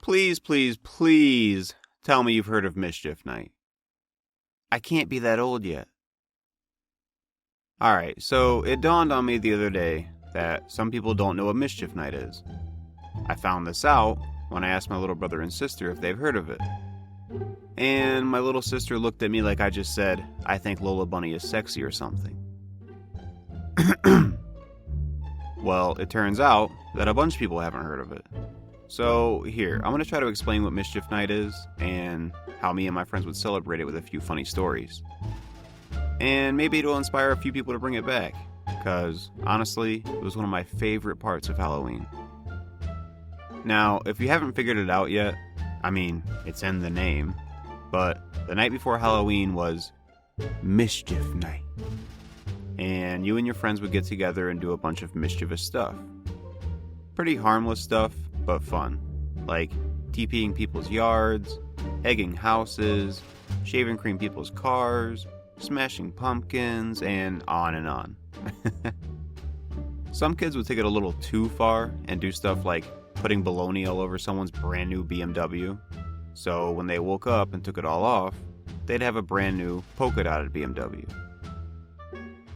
Please, please, please tell me you've heard of Mischief Night. I can't be that old yet. Alright, so it dawned on me the other day that some people don't know what Mischief Night is. I found this out when I asked my little brother and sister if they've heard of it. And my little sister looked at me like I just said, I think Lola Bunny is sexy or something. Well, it turns out that a bunch of people haven't heard of it. So here, I'm going to try to explain what Mischief Night is and how me and my friends would celebrate it with a few funny stories. And maybe it'll inspire a few people to bring it back, because honestly, it was one of my favorite parts of Halloween. Now, if you haven't figured it out yet, I mean, it's in the name, but the night before Halloween was Mischief Night. And you and your friends would get together and do a bunch of mischievous stuff. Pretty harmless stuff, but fun. Like TPing people's yards, egging houses, shaving cream people's cars, smashing pumpkins, and on and on. Some kids would take it a little too far and do stuff like putting bologna all over someone's brand new BMW. So when they woke up and took it all off, they'd have a brand new polka-dotted BMW.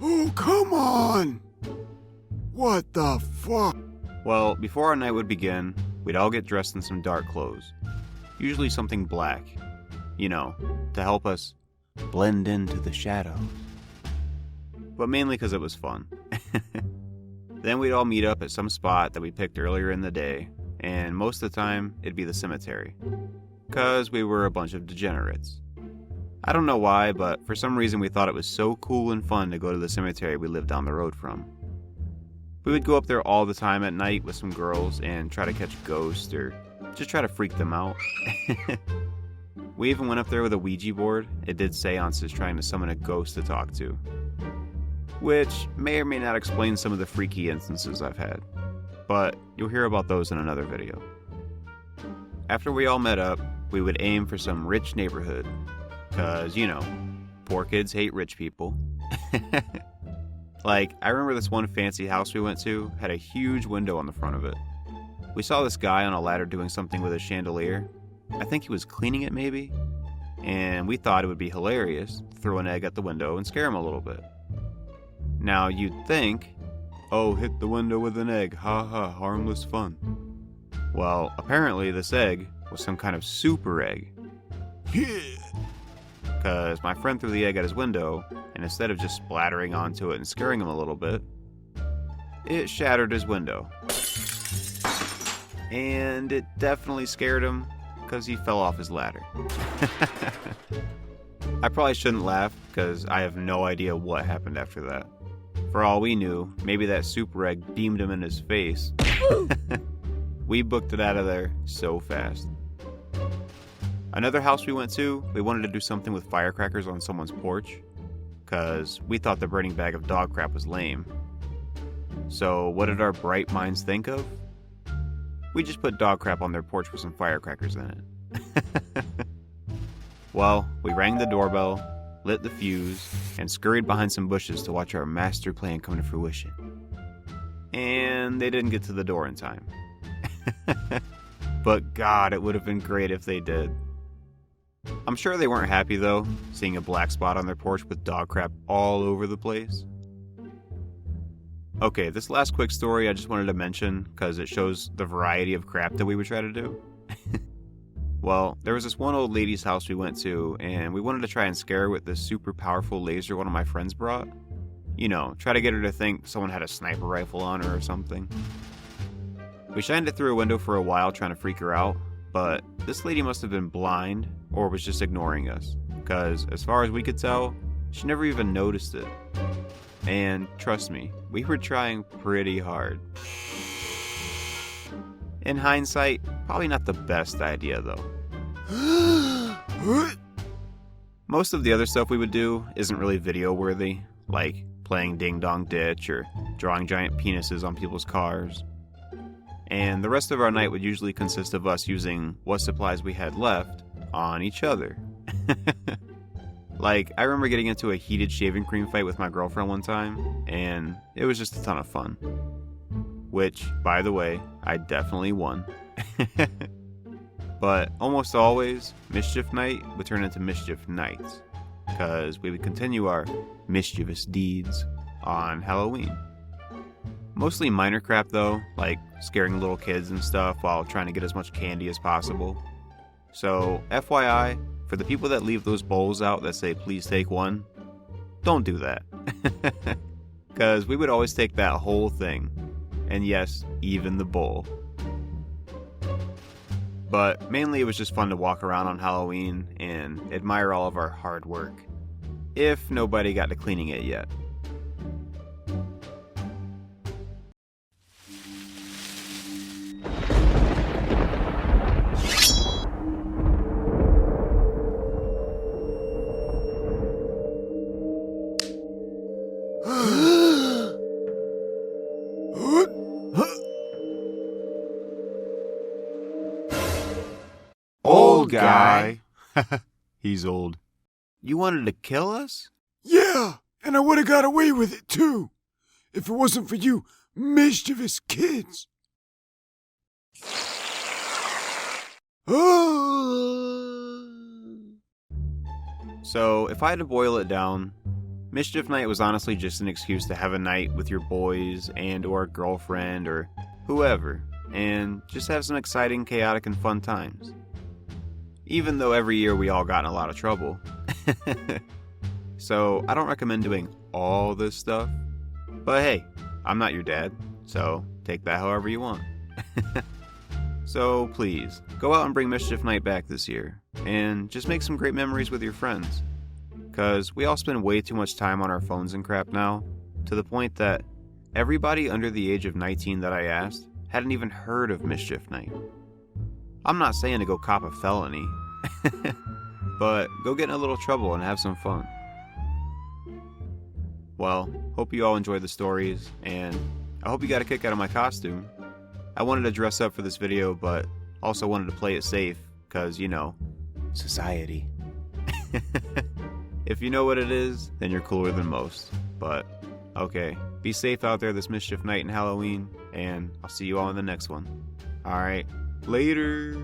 Oh, come on! What the fuck? Well, before our night would begin, we'd all get dressed in some dark clothes. Usually something black. You know, to help us blend into the shadows. But mainly because it was fun. Then we'd all meet up at some spot that we picked earlier in the day, and most of the time, it'd be the cemetery. 'Cause we were a bunch of degenerates. I don't know why, but for some reason we thought it was so cool and fun to go to the cemetery we lived down the road from. We would go up there all the time at night with some girls and try to catch ghosts or just try to freak them out. We even went up there with a Ouija board. It did seances trying to summon a ghost to talk to. Which may or may not explain some of the freaky instances I've had. But you'll hear about those in another video. After we all met up, we would aim for some rich neighborhood. 'Cause, you know, poor kids hate rich people. Like, I remember this one fancy house we went to had a huge window on the front of it. We saw this guy on a ladder doing something with a chandelier. I think he was cleaning it maybe. And we thought it would be hilarious to throw an egg at the window and scare him a little bit. Now you'd think, oh, hit the window with an egg, ha ha, harmless fun. Well, apparently this egg was some kind of super egg. Yeah. Because my friend threw the egg at his window, and instead of just splattering onto it and scaring him a little bit, it shattered his window. And it definitely scared him, because he fell off his ladder. I probably shouldn't laugh, because I have no idea what happened after that. For all we knew, maybe that super egg beamed him in his face. We booked it out of there so fast. Another house we went to, we wanted to do something with firecrackers on someone's porch, because we thought the burning bag of dog crap was lame. So what did our bright minds think of? We just put dog crap on their porch with some firecrackers in it. Well, we rang the doorbell, lit the fuse, and scurried behind some bushes to watch our master plan come to fruition. And they didn't get to the door in time. But God, it would have been great if they did. I'm sure they weren't happy though, seeing a black spot on their porch with dog crap all over the place. Okay, this last quick story I just wanted to mention because it shows the variety of crap that we would try to do. Well, there was this one old lady's house we went to, and we wanted to try and scare her with this super powerful laser one of my friends brought. You know, try to get her to think someone had a sniper rifle on her or something. We shined it through a window for a while trying to freak her out, but this lady must have been blind or was just ignoring us, because as far as we could tell, she never even noticed it. And trust me, we were trying pretty hard. In hindsight, probably not the best idea though. Most of the other stuff we would do isn't really video worthy, like playing Ding Dong Ditch or drawing giant penises on people's cars. And the rest of our night would usually consist of us using what supplies we had left on each other. Like, I remember getting into a heated shaving cream fight with my girlfriend one time, and it was just a ton of fun. Which, by the way, I definitely won. But almost always, Mischief Night would turn into Mischief Night, because we would continue our mischievous deeds on Halloween. Mostly minor crap though, like scaring little kids and stuff while trying to get as much candy as possible. So FYI, for the people that leave those bowls out that say please take one, don't do that. Because we would always take that whole thing. And yes, even the bowl. But mainly it was just fun to walk around on Halloween and admire all of our hard work. If nobody got to cleaning it yet. Old guy. He's old. You wanted to kill us? Yeah, and I would have got away with it too, if it wasn't for you mischievous kids. So, if I had to boil it down, Mischief Night was honestly just an excuse to have a night with your boys and or girlfriend or whoever, and just have some exciting, chaotic, and fun times. Even though every year we all got in a lot of trouble. So, I don't recommend doing all this stuff, but hey, I'm not your dad, so take that however you want. So please, go out and bring Mischief Night back this year, and just make some great memories with your friends. Cause we all spend way too much time on our phones and crap now, to the point that everybody under the age of 19 that I asked hadn't even heard of Mischief Night. I'm not saying to go cop a felony, but go get in a little trouble and have some fun. Well, hope you all enjoyed the stories, and I hope you got a kick out of my costume. I wanted to dress up for this video, but also wanted to play it safe, cause, you know, society. If you know what it is, then you're cooler than most. But, okay, be safe out there this Mischief Night and Halloween, and I'll see you all in the next one. Alright, later!